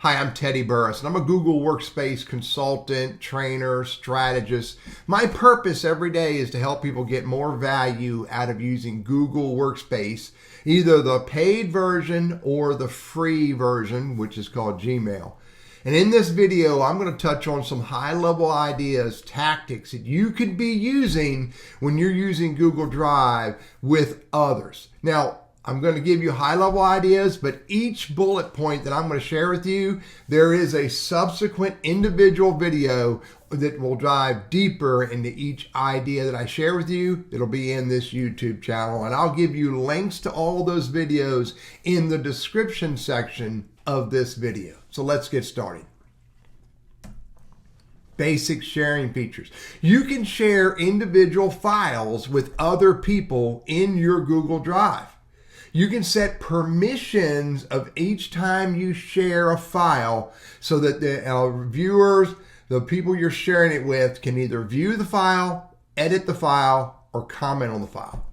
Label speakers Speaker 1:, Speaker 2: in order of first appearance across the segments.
Speaker 1: Hi, I'm Teddy Burris, and I'm a Google Workspace consultant, trainer, strategist. My purpose every day is to help people get more value out of using Google Workspace, either the paid version or the free version, which is called Gmail. And in this video, I'm going to touch on some high-level ideas, tactics that you could be using when you're using Google Drive with others. Now, I'm going to give you high-level ideas, but each bullet point that I'm going to share with you, there is a subsequent individual video that will dive deeper into each idea that I share with you. It'll be in this YouTube channel, and I'll give you links to all those videos in the description section of this video. So let's get started. Basic sharing features. You can share individual files with other people in your Google Drive. You can set permissions of each time you share a file so that the viewers, the people you're sharing it with, can either view the file, edit the file, or comment on the file.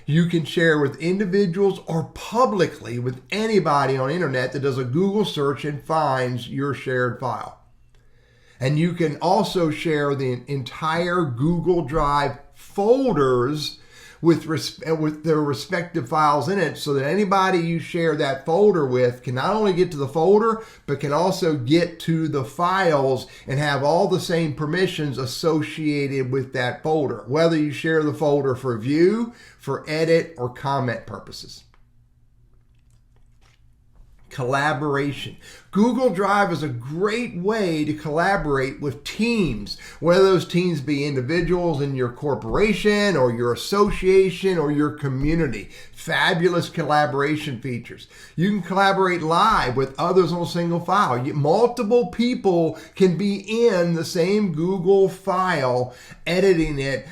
Speaker 1: You can share with individuals or publicly with anybody on the internet that does a Google search and finds your shared file. And you can also share the entire Google Drive folders with their respective files in it, so that anybody you share that folder with can not only get to the folder, but can also get to the files and have all the same permissions associated with that folder, whether you share the folder for view, for edit, or comment purposes. Collaboration. Google Drive is a great way to collaborate with teams, whether those teams be individuals in your corporation or your association or your community. Fabulous collaboration features. You can collaborate live with others on a single file. Multiple people can be in the same Google file, editing it,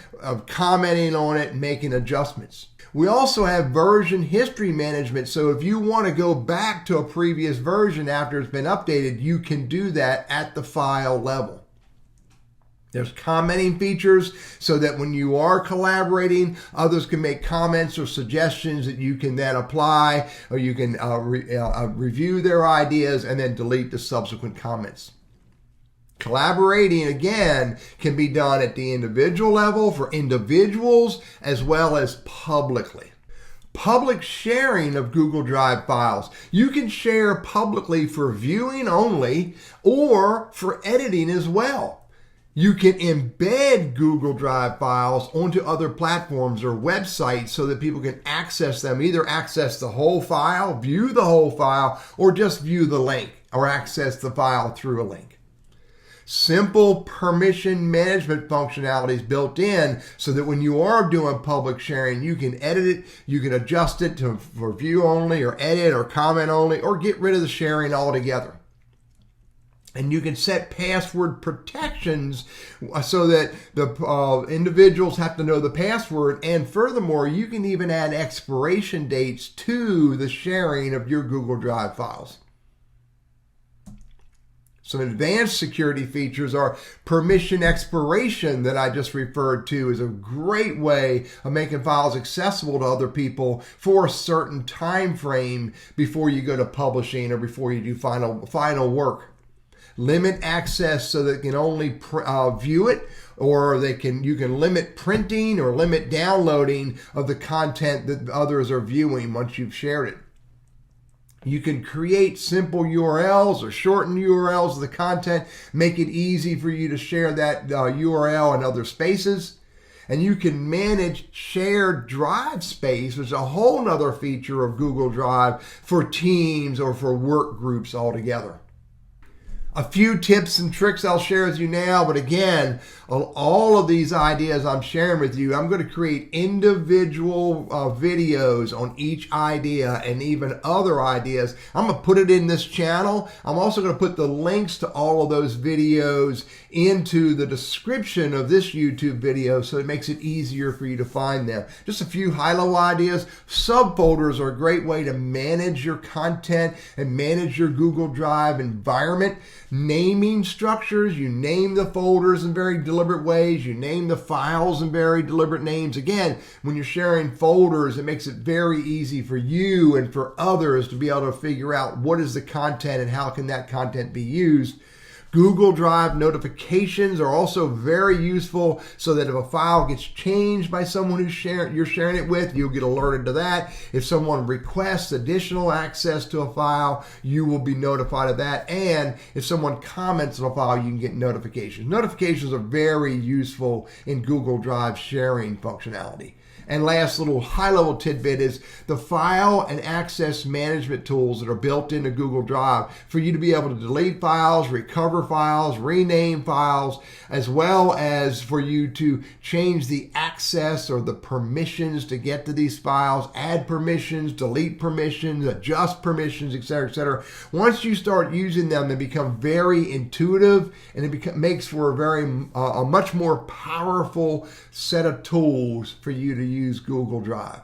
Speaker 1: commenting on it, making adjustments. We also have version history management, so if you want to go back to a previous version after it's been updated, you can do that at the file level. There's commenting features so that when you are collaborating, others can make comments or suggestions that you can then apply, or you can review their ideas and then delete the subsequent comments. Collaborating, again, can be done at the individual level for individuals as well as publicly. Public sharing of Google Drive files. You can share publicly for viewing only or for editing as well. You can embed Google Drive files onto other platforms or websites so that people can access them, either access the whole file, view the whole file, or just view the link or access the file through a link. Simple permission management functionalities built in so that when you are doing public sharing, you can edit it, you can adjust it for view only or edit or comment only, or get rid of the sharing altogether. And you can set password protections so that the individuals have to know the password. And furthermore, you can even add expiration dates to the sharing of your Google Drive files. Some advanced security features are permission expiration that I just referred to is a great way of making files accessible to other people for a certain time frame before you go to publishing or before you do final work. Limit access so that they can only view it, or you can limit printing or limit downloading of the content that others are viewing once you've shared it. You can create simple URLs or shorten URLs of the content, make it easy for you to share that URL in other spaces. And you can manage shared drive space, which is a whole nother feature of Google Drive for teams or for work groups altogether. A few tips and tricks I'll share with you now, but again, all of these ideas I'm sharing with you, I'm going to create individual videos on each idea and even other ideas. I'm going to put it in this channel. I'm also going to put the links to all of those videos into the description of this YouTube video so it makes it easier for you to find them. Just a few high-level ideas. Subfolders are a great way to manage your content and manage your Google Drive environment. naming structures. You name the folders in very deliberate ways. You name the files in very deliberate names. Again, when you're sharing folders, it makes it very easy for you and for others to be able to figure out what is the content and how can that content be used. Google Drive notifications are also very useful so that if a file gets changed by someone you're sharing it with, you'll get alerted to that. If someone requests additional access to a file, you will be notified of that. And if someone comments on a file, you can get notifications. Notifications are very useful in Google Drive sharing functionality. And last little high-level tidbit is the file and access management tools that are built into Google Drive for you to be able to delete files, recover files, rename files, as well as for you to change the access or the permissions to get to these files, add permissions, delete permissions, adjust permissions, etc., etc. Once you start using them, they become very intuitive, and it makes for a much more powerful set of tools for you to use Google Drive.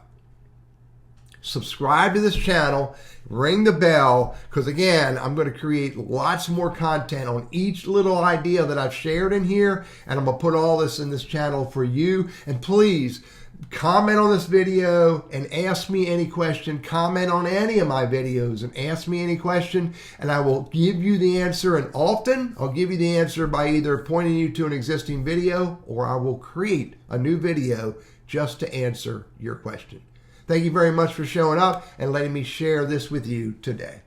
Speaker 1: Subscribe to this channel, ring the bell, because again, I'm going to create lots more content on each little idea that I've shared in here, and I'm going to put all this in this channel for you. And please comment on this video and ask me any question. Comment on any of my videos and ask me any question, and I will give you the answer. And often I'll give you the answer by either pointing you to an existing video, or I will create a new video just to answer your question. Thank you very much for showing up and letting me share this with you today.